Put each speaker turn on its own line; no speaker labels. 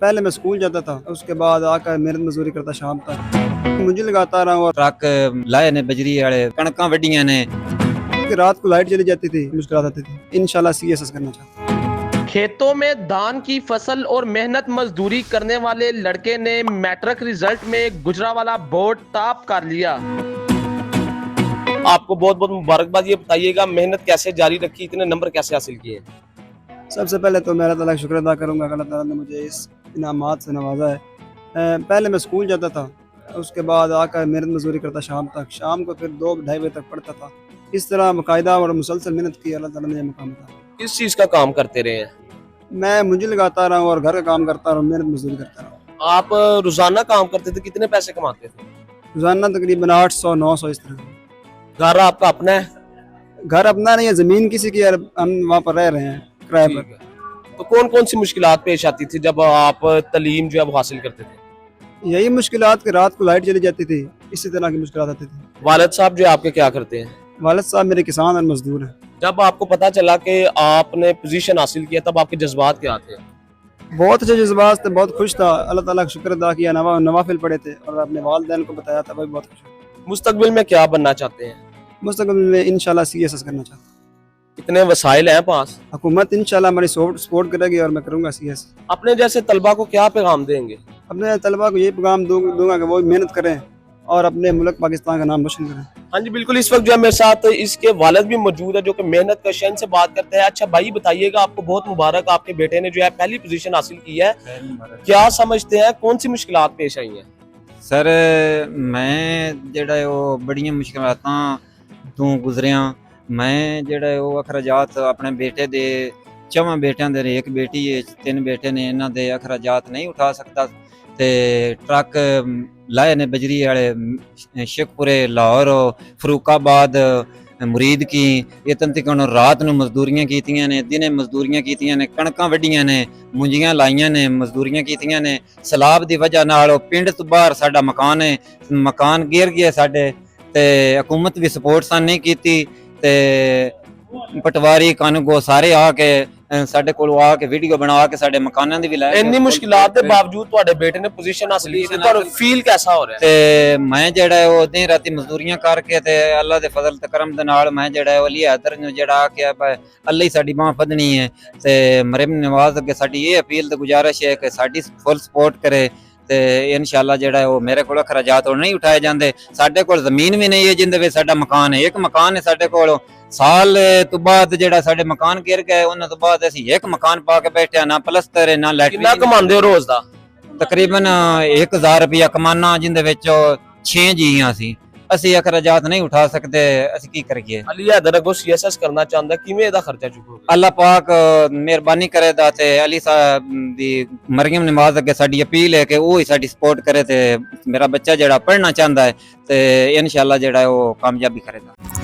पहले मैं स्कूल जाता था, उसके बाद आकर मेहनत मजदूरी करता शाम तक। मुझे लगाता रहा और
ट्रक लाए ने बजरी वाले कणकां वड्डियां ने।
रात को लाइट चली जाती थी, मुश्किल आती थी। इंशाल्लाह सीएसएस करना चाहता हूं।
खेतों में धान की फसल और मेहनत मजदूरी करने वाले लड़के ने मैट्रिक रिजल्ट में गुजरावाला बोर्ड टॉप कर लिया।
आपको बहुत बहुत मुबारकबाद। ये बताइएगा मेहनत कैसे जारी रखी, इतने नंबर कैसे हासिल किए?
सबसे पहले तो मैं अल्लाह ताला का शुक्र अदा करूंगा, अल्लाह ताला ने मुझे इस इनामात से नवाजा है। पहले मैं स्कूल जाता था, उसके बाद आकर मेहनत मजदूरी करता शाम तक। शाम को फिर 2-2:30 बजे तक पढ़ता था। इस तरह बाकायदा और मुसलसल मेहनत की, अल्लाह ताला ने यह मुकाम दिया।
किस चीज का काम करते रहे हैं?
मैं मुझे लगाता रहा और घर का काम करता रहा, मेहनत मजदूरी करता रहा।
आप रोजाना काम करते थे, कितने पैसे कमाते थे?
रोजाना तकरीबन 800-900 इस तरह।
घर आपका अपना है?
घर अपना नहीं है, जमीन किसी की है, हम वहाँ पर रह रहे हैं किराए
ठीक
पर।
है। तो कौन कौन सी मुश्किलात पेश आती थी जब आप तालीम जो है वो हासिल करते थे?
यही मुश्किलात कि रात को लाइट चली जाती थी, इसी तरह की मुश्किलात आती थी।
वालिद साहब जो है आपके क्या करते हैं?
वालिद साहब मेरे किसान और मजदूर हैं।
जब आपको पता चला कि आपने पोजीशन हासिल किया तब आपके जज्बात क्या थे?
बहुत अच्छे जज्बात थे, बहुत खुश था। अल्लाह ताला का शुक्र अदा किया, नवाफिल पढ़े थे और अपने वालिदैन को बताया था, वही बहुत खुश हुए।
मुस्तकबिल में क्या बनना चाहते हैं?
मुस्तकबिल में इंशाल्लाह सीएसएस करना चाहता हूँ।
कितने वसाइल हैं पास?
हुकूमत इंशाल्लाह हमारी सपोर्ट करेगी और मैं करूँगा सीएस।
अपने जैसे तलबा को क्या पैगाम देंगे?
अपने तलबा को यही पैगाम दूंगा कि वो मेहनत करें और अपने मुल्क पाकिस्तान का नाम रोशन करें।
हाँ जी बिल्कुल। इस वक्त जो है मेरे साथ इसके वालिद भी मौजूद है जो कि मेहनत का शहन से बात करते हैं। अच्छा भाई बताइएगा, आपको बहुत मुबारक, आपके बेटे ने जो है पहली पोजीशन हासिल की है। क्या समझते हैं कौन सी मुश्किलात पेश आई हैं?
सर मैं जेड़ा है वो बड़ियां मुश्किलातां तो गुजरिया। मैं जेड़ा है वो अखराजात अपने बेटे दे चौवां बेटियां दे, एक बेटी है 3 बेटे ने, इन्हां दे अखराजात नहीं उठा सकता ते ट्रक लाए ने बजरी वाले शेखपुरे, लाहौर, फरूकाबाद, मुरीद की। ये तंतिकन रात ਨੂੰ ਮਜ਼ਦੂਰੀਆਂ ਕੀਤੀਆਂ ਨੇ, ਦਿਨੇ ਮਜ਼ਦੂਰੀਆਂ ਕੀਤੀਆਂ ਨੇ, ਕਣਕਾਂ ਵੱਢੀਆਂ ਨੇ, ਮੁੰਜੀਆਂ ਲਾਈਆਂ ਨੇ, ਮਜ਼ਦੂਰੀਆਂ ਕੀਤੀਆਂ ਨੇ। ਸਲਾਬ ਦੀ ਵਜ੍ਹਾ ਨਾਲ ਉਹ ਪਿੰਡ ਤੋਂ ਬਾਹਰ ਸਾਡਾ ਮਕਾਨ ਹੈ, ਮਕਾਨ ਗਿਰ ਗਿਆ ਸਾਡੇ ਤੇ ਹਕੂਮਤ ਵੀ ਸਪੋਰਟ ਸਾਨੂੰ ਨਹੀਂ ਕੀਤੀ ਤੇ ਪਟਵਾਰੀ ਕਾਨੂੰਗੋ ਸਾਰੇ ਆ ਕੇ ਸਾਡੇ ਕੋਲ ਆ ਕੇ ਵੀਡੀਓ ਬਣਾ ਕੇ ਸਾਡੇ ਮਕਾਨਾਂ ਦੀ ਵੀ ਲਾਇਆ।
ਇੰਨੀ ਮੁਸ਼ਕਿਲਾਤ ਦੇ ਬਾਵਜੂਦ ਤੁਹਾਡੇ ਬੇਟੇ ਨੇ ਪੋਜੀਸ਼ਨ ਹਾਸਿਲ ਕੀਤੀ, ਤੁਹਾਨੂੰ ਫੀਲ कैसा ਹੋ ਰਿਹਾ?
ਤੇ ਮੈਂ ਜਿਹੜਾ ਹੈ ਉਹ ਦਿਨ ਰਾਤੀ ਮਜ਼ਦੂਰੀਆਂ ਕਰਕੇ ਤੇ ਅੱਲਾ ਦੇ ਫਜ਼ਲ ਤੇ ਕਰਮ ਦੇ ਨਾਲ ਮੈਂ ਜਿਹੜਾ ਹੈ ਉਹ ਅਲੀ ਹੈਦਰ ਨੂੰ ਜਿਹੜਾ ਕਿ ਅੱਲਾ ਹੀ ਸਾਡੀ ਬਾਂਹ ਫੜਨੀ ਹੈ ਤੇ ਮਰੀਮ ਨਵਾਜ਼ ਅੱਗੇ ਸਾਡੀ ਇਹ ਅਪੀਲ ਤੇ ਗੁਜ਼ਾਰਿਸ਼ ਹੈ ਕਿ ਸਾਡੀ ਫੁੱਲ ਸਪੋਰਟ ਕਰੇ ਤੇ ਇਨਸ਼ਾਅੱਲਾ ਜਿਹੜਾ ਹੈ ਉਹ ਮੇਰੇ ਕੋਲ ਖਰਚਾਤ ਉਹ ਨਹੀਂ ਉਠਾਏ ਜਾਂਦੇ। ਸਾਡੇ ਕੋਲ ਜ਼ਮੀਨ ਵੀ ਨਹੀਂ ਹੈ ਜਿੰਦੇ ਵਿੱਚ ਸਾਡਾ ਮਕਾਨ ਹੈ, ਇੱਕ ਮਕਾਨ ਹੈ ਸਾਡੇ ਕੋਲ। ਸਾਲ ਤੋਂ ਬਾਅਦ ਜਿਹੜਾ ਸਾਡੇ ਮਕਾਨ ਗਿਰ ਗਏ, ਉਹਨਾਂ ਤੋਂ ਬਾਅਦ ਅਸੀਂ ਇੱਕ ਮਕਾਨ ਪਾ ਕੇ ਬੈਠੇ, ਨਾ ਪਲਸਤਰ ਹੈ ਨਾ ਲੈਟਰਿਨ।
ਕਿੰਨਾ ਕਮਾਉਂਦੇ ਹੋ ਰੋਜ਼ ਦਾ?
ਤਕਰੀਬਨ 1000 ਰੁਪਇਆ ਕਮਾਨਾ, ਜਿੰਦੇ ਵਿੱਚ 6 ਜੀਆਂ ਅਸੀਂ ਅਖਰਾਜਾਤ ਨਹੀਂ ਉਠਾ ਸਕਦੇ, ਅਸੀਂ ਕੀ ਕਰੀਏ?
ਅਲੀ ਹੈਦਰ ਅਗੋ ਸੀਐਸਐਸ ਕਰਨਾ ਚਾਹੁੰਦਾ, ਕਿਵੇਂ ਇਹਦਾ ਖਰਚਾ ਚੁੱਕੋਗੇ?
ਅੱਲਾਹ ਪਾਕ ਮਿਹਰਬਾਨੀ ਕਰੇ ਦਾ ਤੇ ਅਲੀ ਸਾਹਿਬ ਦੀ ਮਰੀਮ ਨਵਾਜ਼ ਅੱਗੇ ਸਾਡੀ ਅਪੀਲ ਹੈ ਕਿ ਉਹ ਹੀ ਸਾਡੀ ਸਪੋਰਟ ਕਰੇ ਤੇ ਮੇਰਾ ਬੱਚਾ ਜਿਹੜਾ ਪੜ੍ਹਨਾ ਚਾਹੁੰਦਾ ਹੈ ਤੇ ਇਨਸ਼ਾਅੱਲਾ ਜਿਹੜਾ ਉਹ ਕਾਮਯਾਬੀ ਕਰੇਗਾ।